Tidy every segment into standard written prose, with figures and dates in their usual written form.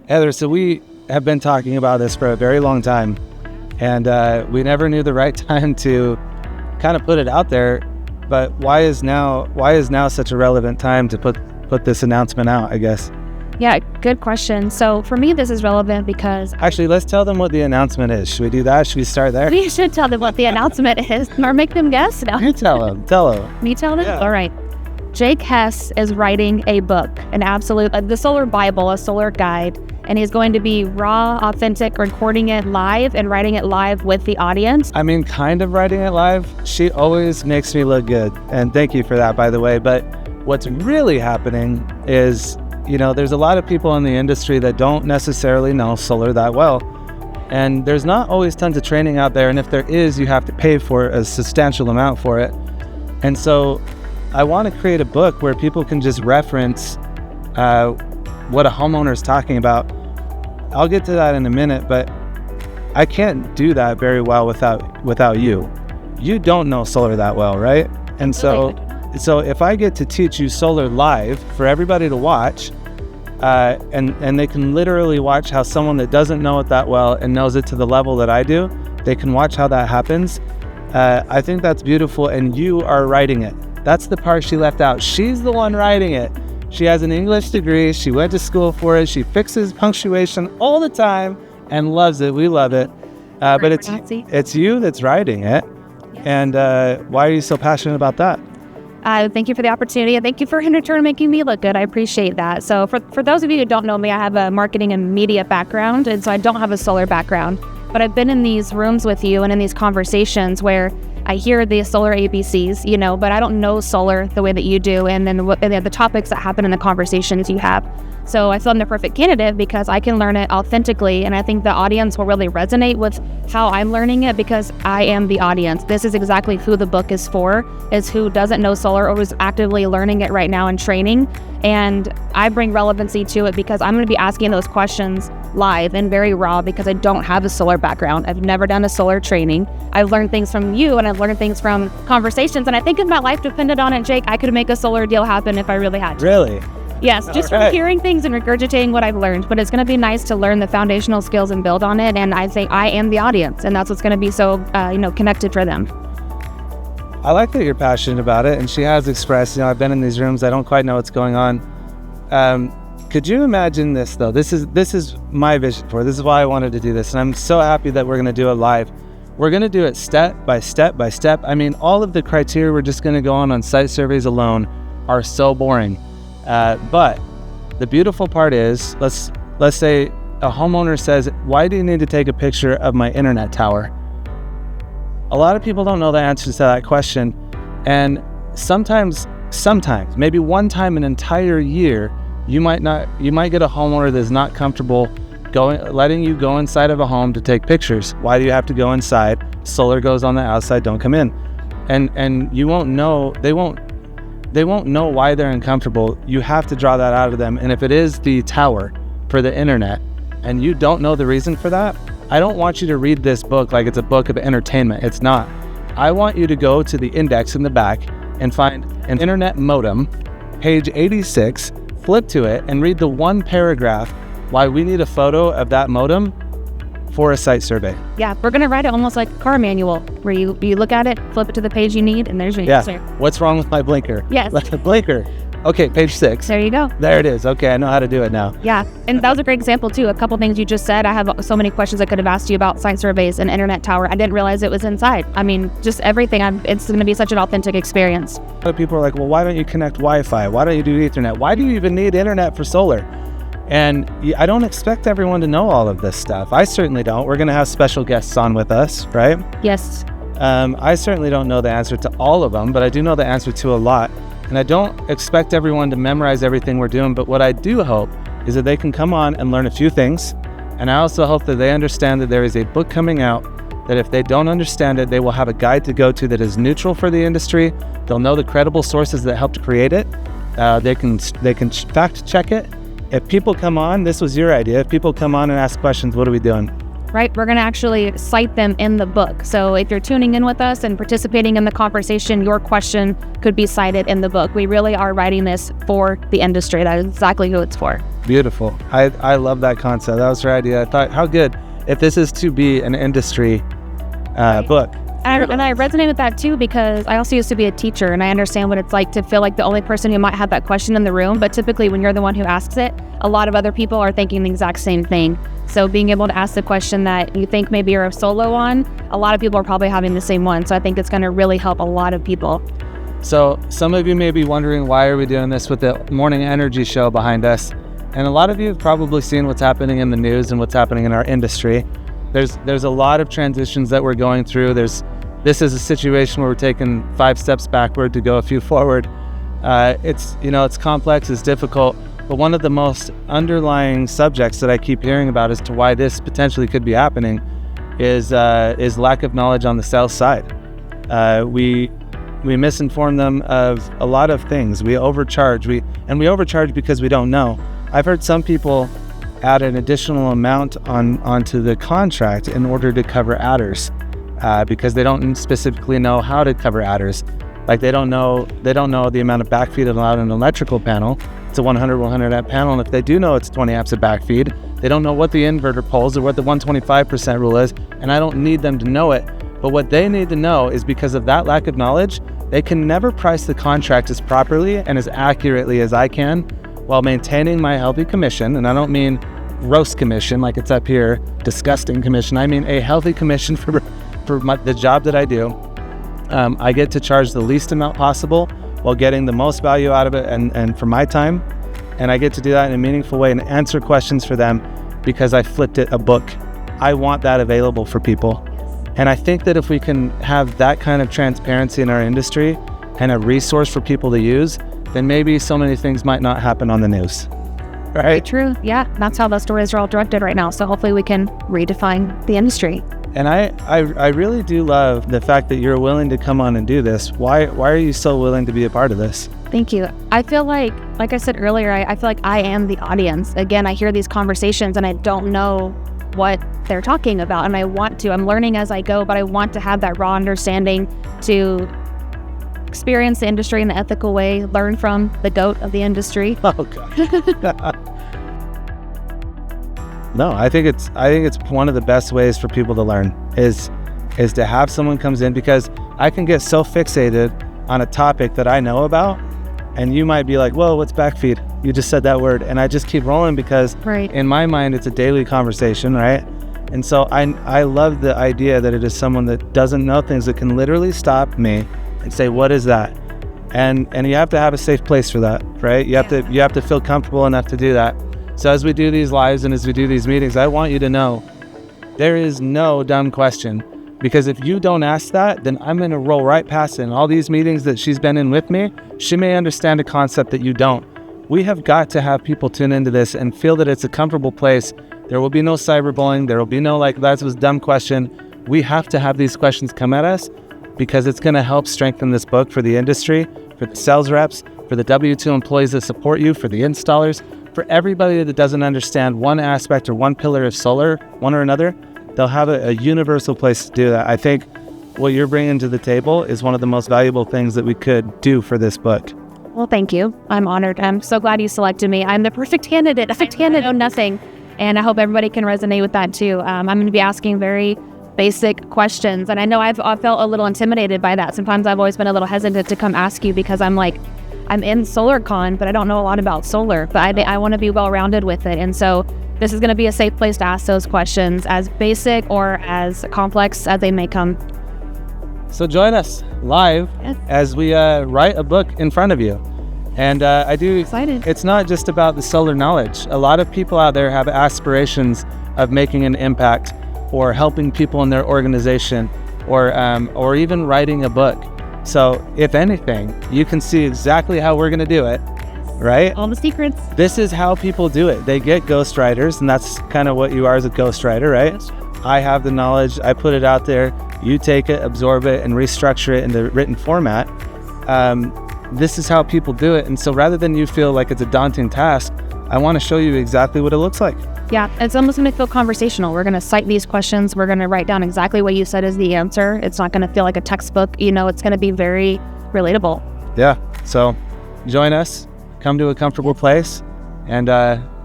Heather, so we have been talking about this for a very long time, and we never knew the right time to kind of put it out there. But why is now such a relevant time to put this announcement out, I guess? Yeah, good question. So for me, this is relevant because... Actually, let's tell them what the announcement is. Should we do that? Should we start there? We should tell them what the announcement is, or make them guess. No. You tell them. Me tell them? Yeah. All right. Jake Hess is writing a book, the Solar Bible, a solar guide, and he's going to be raw, authentic, recording it live and writing it live with the audience. I mean, kind of writing it live. She always makes me look good, and thank you for that, by the way. But what's really happening is, there's a lot of people in the industry that don't necessarily know solar that well. And there's not always tons of training out there. And if there is, you have to pay for a substantial amount for it. And so I want to create a book where people can just reference what a homeowner is talking about. I'll get to that in a minute, but I can't do that very well without you. You don't know solar that well, right? And so if I get to teach you solar live for everybody to watch, and they can literally watch how someone that doesn't know it that well and knows it to the level that I do, they can watch how that happens. I think that's beautiful, and you are writing it. That's the part she left out. She's the one writing it. She has an English degree. She went to school for it. She fixes punctuation all the time and loves it. We love it. But it's you that's writing it. And why are you so passionate about that? Thank you for the opportunity, and thank you for in return making me look good. I appreciate that. So for those of you who don't know me, I have a marketing and media background, and so I don't have a solar background. But I've been in these rooms with you and in these conversations where I hear the solar ABCs, but I don't know solar the way that you do, and then the topics that happen in the conversations you have. So I feel I'm the perfect candidate because I can learn it authentically, and I think the audience will really resonate with how I'm learning it because I am the audience. This is exactly who the book is for, is who doesn't know solar or who's actively learning it right now and training. And I bring relevancy to it because I'm going to be asking those questions live and very raw because I don't have a solar background. I've never done a solar training. I've learned things from you, and I've learned things from conversations. And I think if my life depended on it, Jake, I could make a solar deal happen if I really had to. Really? Yes, just from hearing things and regurgitating what I've learned. But it's going to be nice to learn the foundational skills and build on it. And I think I am the audience, and that's what's going to be so, connected for them. I like that you're passionate about it, and she has expressed, I've been in these rooms, I don't quite know what's going on. Could you imagine this, though? This is my vision for it. This is why I wanted to do this, and I'm so happy that we're going to do it live. We're going to do it step by step by step. I mean, all of the criteria we're just going to go on site surveys alone are so boring. But the beautiful part is, let's say a homeowner says, why do you need to take a picture of my internet tower? A lot of people don't know the answer to that question. And sometimes, maybe one time an entire year, you might get a homeowner that's not comfortable letting you go inside of a home to take pictures. Why do you have to go inside? Solar goes on the outside, don't come in. And you won't know, they won't know why they're uncomfortable. You have to draw that out of them. And if it is the tower for the internet and you don't know the reason for that, I don't want you to read this book like it's a book of entertainment. It's not. I want you to go to the index in the back and find an internet modem, page 86, flip to it and read the one paragraph why we need a photo of that modem for a site survey. Yeah, we're going to write it almost like a car manual where you look at it, flip it to the page you need, and there's your answer. What's wrong with my blinker? Yes. Blinker. Okay, page 6. There you go. There it is. Okay, I know how to do it now. Yeah, and that was a great example too. A couple things you just said. I have so many questions I could have asked you about site surveys and internet tower. I didn't realize it was inside. I mean, just everything. It's going to be such an authentic experience. A lot of people are like, well, why don't you connect Wi-Fi? Why don't you do Ethernet? Why do you even need internet for solar? And I don't expect everyone to know all of this stuff. I certainly don't. We're going to have special guests on with us, right? Yes. I certainly don't know the answer to all of them, but I do know the answer to a lot. And I don't expect everyone to memorize everything we're doing, but what I do hope is that they can come on and learn a few things. And I also hope that they understand that there is a book coming out that if they don't understand it, they will have a guide to go to that is neutral for the industry. They'll know the credible sources that helped create it. They can fact check it. If people come on, this was your idea. If people come on and ask questions, what are we doing? Right, we're going to actually cite them in the book. So if you're tuning in with us and participating in the conversation, your question could be cited in the book. We really are writing this for the industry. That is exactly who it's for. Beautiful. I love that concept. That was her idea. I thought, how good if this is to be an industry book. And I resonate with that too, because I also used to be a teacher, and I understand what it's like to feel like the only person who might have that question in the room. But typically when you're the one who asks it, a lot of other people are thinking the exact same thing. So being able to ask the question that you think maybe you're a solo on, a lot of people are probably having the same one. So I think it's going to really help a lot of people. So some of you may be wondering, why are we doing this with the morning energy show behind us? And a lot of you have probably seen what's happening in the news and what's happening in our industry. There's a lot of transitions that we're going through. This is a situation where we're taking 5 steps backward to go a few forward. It's complex, it's difficult, but one of the most underlying subjects that I keep hearing about as to why this potentially could be happening is lack of knowledge on the sales side. We misinform them of a lot of things. We overcharge. We overcharge because we don't know. I've heard some people add an additional amount onto the contract in order to cover adders, because they don't specifically know how to cover adders. Like they don't know the amount of backfeed allowed in an electrical panel. It's a 100 amp panel, and if they do know it's 20 amps of backfeed, they don't know what the inverter pulls or what the 125% rule is, and I don't need them to know it. But what they need to know is, because of that lack of knowledge, they can never price the contract as properly and as accurately as I can, while maintaining my healthy commission. And I don't mean gross commission like it's up here, disgusting commission. I mean a healthy commission for the job that I do. I get to charge the least amount possible while getting the most value out of it and for my time. And I get to do that in a meaningful way and answer questions for them because I flipped it a book. I want that available for people. And I think that if we can have that kind of transparency in our industry and a resource for people to use, then maybe so many things might not happen on the news. Right? True. Yeah. That's how the stories are all directed right now. So hopefully we can redefine the industry. And I really do love the fact that you're willing to come on and do this. Why are you so willing to be a part of this? Thank you. I feel like I said earlier, I feel like I am the audience. Again, I hear these conversations and I don't know what they're talking about. And I'm learning as I go, but I want to have that raw understanding to experience the industry in the ethical way, learn from the GOAT of the industry. Oh gosh. No, I think it's one of the best ways for people to learn is to have someone comes in, because I can get so fixated on a topic that I know about, and you might be like, whoa, what's backfeed? You just said that word. And I just keep rolling because in my mind, it's a daily conversation, right? And so I love the idea that it is someone that doesn't know things that can literally stop me and say, what is that? And you have to have a safe place for that, right? You have to feel comfortable enough to do that. So as we do these lives and as we do these meetings, I want you to know there is no dumb question, because if you don't ask that, then I'm going to roll right past it. In all these meetings that she's been in with me, she may understand a concept that you don't. We have got to have people tune into this and feel that it's a comfortable place. There will be no cyberbullying. There will be no that was a dumb question. We have to have these questions come at us, because it's going to help strengthen this book for the industry, for the sales reps, for the W-2 employees that support you, for the installers, for everybody that doesn't understand one aspect or one pillar of solar, one or another. They'll have a universal place to do that. I think what you're bringing to the table is one of the most valuable things that we could do for this book. Well, thank you. I'm honored. I'm so glad you selected me. I'm the perfect candidate. I know nothing. And I hope everybody can resonate with that too. I'm going to be asking very basic questions. And I know I've felt a little intimidated by that. Sometimes I've always been a little hesitant to come ask you, because I'm in SolarCon, but I don't know a lot about solar, but I want to be well-rounded with it. And so this is going to be a safe place to ask those questions, as basic or as complex as they may come. So join us live as we write a book in front of you. And excited. It's not just about the solar knowledge. A lot of people out there have aspirations of making an impact or helping people in their organization, or even writing a book. So if anything, you can see exactly how we're going to do it, right? All the secrets. This is how people do it. They get ghostwriters, and that's kind of what you are as a ghostwriter, right? I have the knowledge. I put it out there. You take it, absorb it, and restructure it into written format. This is how people do it. And so rather than you feel like it's a daunting task, I want to show you exactly what it looks like. Yeah, it's almost going to feel conversational. We're going to cite these questions. We're going to write down exactly what you said is the answer. It's not going to feel like a textbook. It's going to be very relatable. Yeah. So join us, come to a comfortable place, and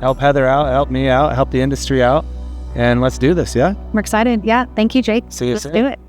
help Heather out, help me out, help the industry out, and let's do this. Yeah. We're excited. Yeah. Thank you, Jake. See you Let's soon. do it.